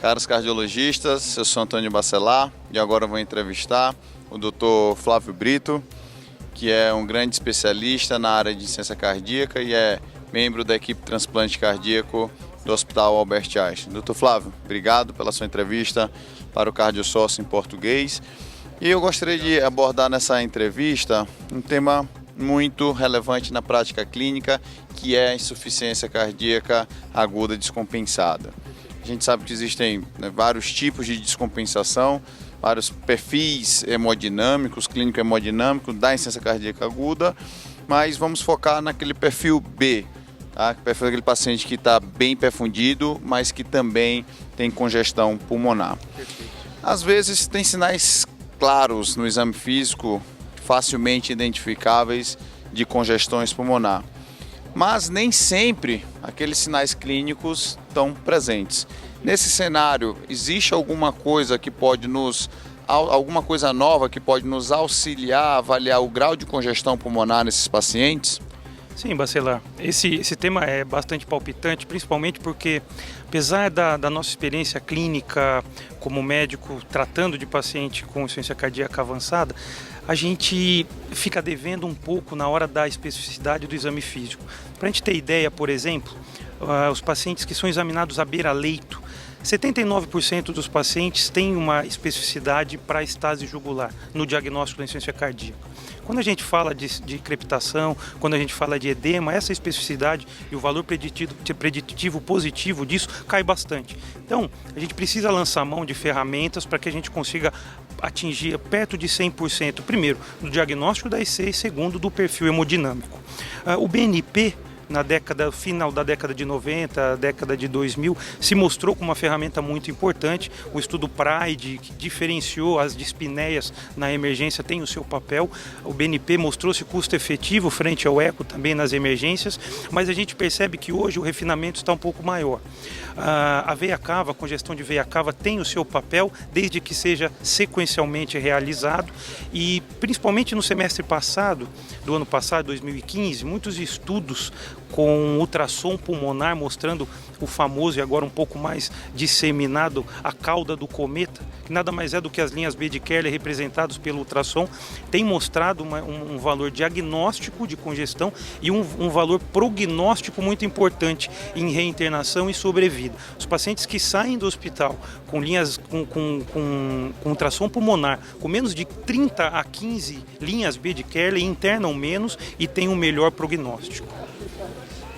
Caros cardiologistas, eu sou Antônio Bacelar e agora vou entrevistar o Dr. Flávio Brito, que é um grande especialista na área de ciência cardíaca e é membro da equipe de transplante cardíaco do Hospital Albert Einstein. Dr. Flávio, obrigado pela sua entrevista para o CardioSource em português. E eu gostaria de abordar nessa entrevista um tema muito relevante na prática clínica, que é a insuficiência cardíaca aguda descompensada. A gente sabe que existem vários tipos de descompensação, vários perfis hemodinâmicos, clínico hemodinâmico da insuficiência cardíaca aguda, mas vamos focar naquele perfil B, tá? O perfil daquele paciente que está bem perfundido, mas que também tem congestão pulmonar. Às vezes tem sinais claros no exame físico, facilmente identificáveis de congestões pulmonar. Mas nem sempre aqueles sinais clínicos estão presentes. Nesse cenário, existe alguma coisa nova que pode nos auxiliar a avaliar o grau de congestão pulmonar nesses pacientes? Sim, Bacelar, esse tema é bastante palpitante, principalmente porque, apesar da nossa experiência clínica como médico tratando de paciente com insuficiência cardíaca avançada, a gente fica devendo um pouco na hora da especificidade do exame físico. Para a gente ter ideia, por exemplo, os pacientes que são examinados à beira-leito, 79% dos pacientes têm uma especificidade para estase jugular no diagnóstico da insuficiência cardíaca. Quando a gente fala de crepitação, quando a gente fala de edema, essa especificidade e o valor preditivo positivo disso cai bastante. Então, a gente precisa lançar mão de ferramentas para que a gente consiga atingir perto de 100%, primeiro, do diagnóstico da IC e segundo, do perfil hemodinâmico. O BNP, final da década de 90, década de 2000, se mostrou como uma ferramenta muito importante. O estudo PRIDE, que diferenciou as dispneias na emergência, tem o seu papel. O BNP mostrou-se custo-efetivo frente ao eco também nas emergências, mas a gente percebe que hoje o refinamento está um pouco maior. A veia cava, a congestão de veia cava tem o seu papel, desde que seja sequencialmente realizado, e principalmente no semestre passado, do ano passado, 2015, muitos estudos com ultrassom pulmonar mostrando o famoso e agora um pouco mais disseminado a cauda do cometa, que nada mais é do que as linhas B de Kerley representados pelo ultrassom, tem mostrado um valor diagnóstico de congestão e um valor prognóstico muito importante em reinternação e sobrevida. Os pacientes que saem do hospital com linhas com ultrassom pulmonar com menos de 30 a 15 linhas B de Kerley internam menos e têm um melhor prognóstico.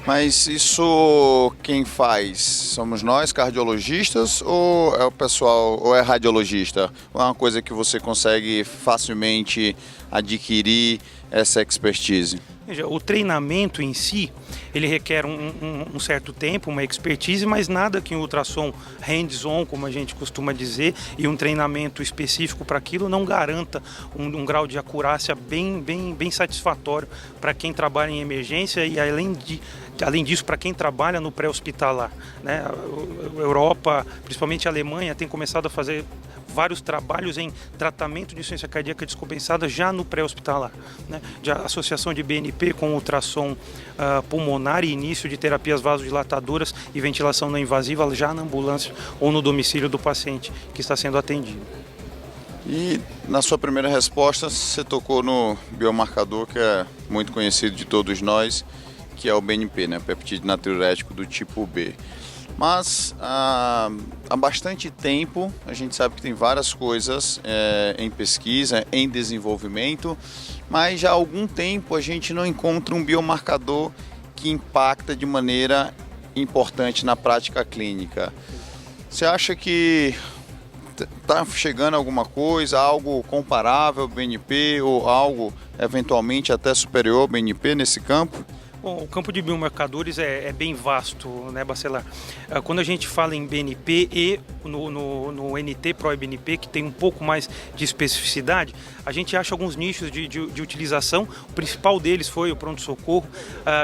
Mas isso quem faz? Somos nós, cardiologistas, ou é o pessoal, ou é radiologista? Ou é uma coisa que você consegue facilmente adquirir essa expertise? Veja, o treinamento em si, ele requer um certo tempo, uma expertise, mas nada que um ultrassom hands-on, como a gente costuma dizer, e um treinamento específico para aquilo não garanta um grau de acurácia bem satisfatório para quem trabalha em emergência e além disso, para quem trabalha no pré-hospitalar, né? A Europa, principalmente a Alemanha, tem começado a fazer vários trabalhos em tratamento de insuficiência cardíaca descompensada já no pré-hospitalar, né? De associação de BNP com ultrassom pulmonar e início de terapias vasodilatadoras e ventilação não invasiva já na ambulância ou no domicílio do paciente que está sendo atendido. E na sua primeira resposta, você tocou no biomarcador que é muito conhecido de todos nós, que é o BNP, né? Peptídeo natriurético do tipo B. Mas há bastante tempo a gente sabe que tem várias coisas em pesquisa, em desenvolvimento, mas já há algum tempo a gente não encontra um biomarcador que impacta de maneira importante na prática clínica. Você acha que está chegando alguma coisa, algo comparável ao BNP ou algo eventualmente até superior ao BNP nesse campo? Bom, o campo de biomarcadores é bem vasto, né, Bacelar? Quando a gente fala em BNP e no NT ProBNP, que tem um pouco mais de especificidade, a gente acha alguns nichos de utilização. O principal deles foi o pronto-socorro.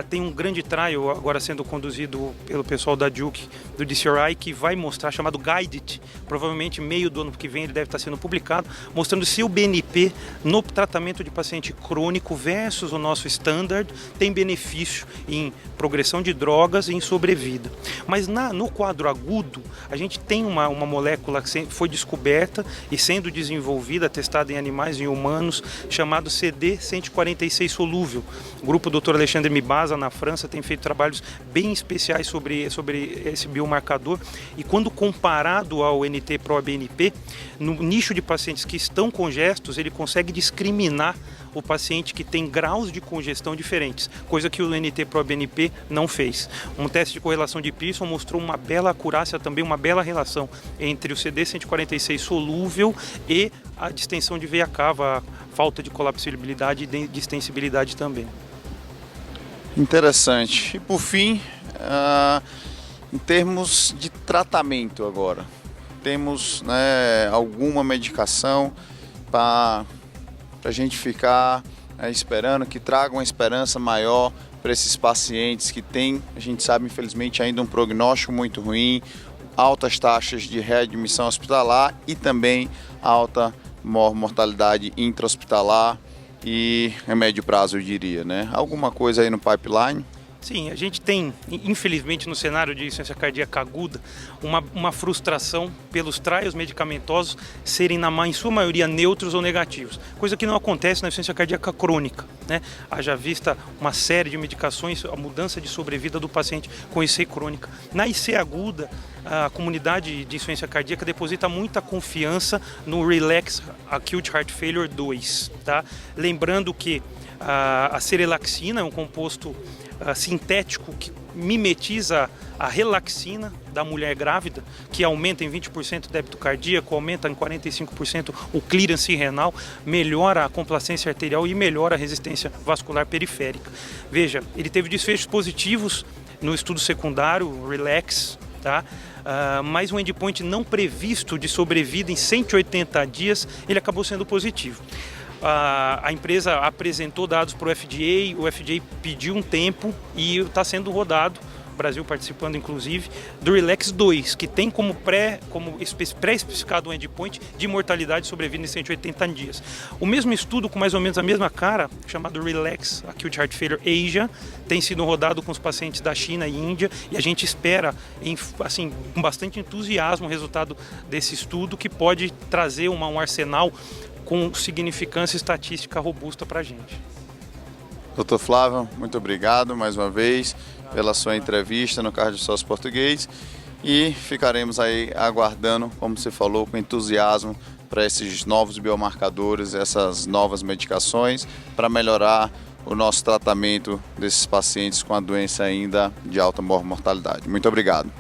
Tem um grande trial agora sendo conduzido pelo pessoal da Duke, do DCRI, que vai mostrar, chamado Guided, provavelmente meio do ano que vem ele deve estar sendo publicado, mostrando se o BNP no tratamento de paciente crônico versus o nosso standard tem benefício em progressão de drogas e em sobrevida. Mas no quadro agudo, a gente tem uma uma molécula que foi descoberta e sendo desenvolvida, testada em animais e humanos, chamado CD146 solúvel. O grupo Dr. Alexandre Mibasa, na França, tem feito trabalhos bem especiais sobre esse biomarcador, e quando comparado ao NT-proBNP, no nicho de pacientes que estão congestos, ele consegue discriminar o paciente que tem graus de congestão diferentes, coisa que o NT-proBNP não fez. Um teste de correlação de Pearson mostrou uma bela acurácia, também uma bela relação entre o CD146 solúvel e a distensão de veia cava, a falta de colapsibilidade e de distensibilidade também. Interessante. E por fim, em termos de tratamento agora, temos, né, alguma medicação para a gente ficar esperando, que traga uma esperança maior para esses pacientes que têm, a gente sabe, infelizmente, ainda um prognóstico muito ruim, altas taxas de readmissão hospitalar e também alta mortalidade intra-hospitalar e a médio prazo, eu diria, né? Alguma coisa aí no pipeline? Sim, a gente tem, infelizmente, no cenário de insuficiência cardíaca aguda, uma frustração pelos trials medicamentosos serem, em sua maioria, neutros ou negativos, coisa que não acontece na insuficiência cardíaca crônica, né? Haja vista uma série de medicações, a mudança de sobrevida do paciente com IC crônica. Na IC aguda, a comunidade de insuficiência cardíaca deposita muita confiança no Relax Acute Heart Failure 2, tá? Lembrando que a serelaxina é um composto sintético que mimetiza a relaxina da mulher grávida, que aumenta em 20% o débito cardíaco, aumenta em 45% o clearance renal, melhora a complacência arterial e melhora a resistência vascular periférica. Veja, ele teve desfechos positivos no estudo secundário, Relax, tá? Mas um endpoint não previsto de sobrevida em 180 dias, ele acabou sendo positivo. A empresa apresentou dados para o FDA pediu um tempo e está sendo rodado, o Brasil participando inclusive, do Relax 2, que tem como pré-especificado um endpoint de mortalidade sobrevida em 180 dias. O mesmo estudo, com mais ou menos a mesma cara, chamado Relax Acute Heart Failure Asia, tem sido rodado com os pacientes da China e Índia, e a gente espera, com bastante entusiasmo, o resultado desse estudo, que pode trazer um arsenal com significância estatística robusta para a gente. Dr. Flávio, muito obrigado mais uma vez pela sua entrevista no CardioSource Português, e ficaremos aí aguardando, como você falou, com entusiasmo para esses novos biomarcadores, essas novas medicações para melhorar o nosso tratamento desses pacientes com a doença ainda de alta mortalidade. Muito obrigado.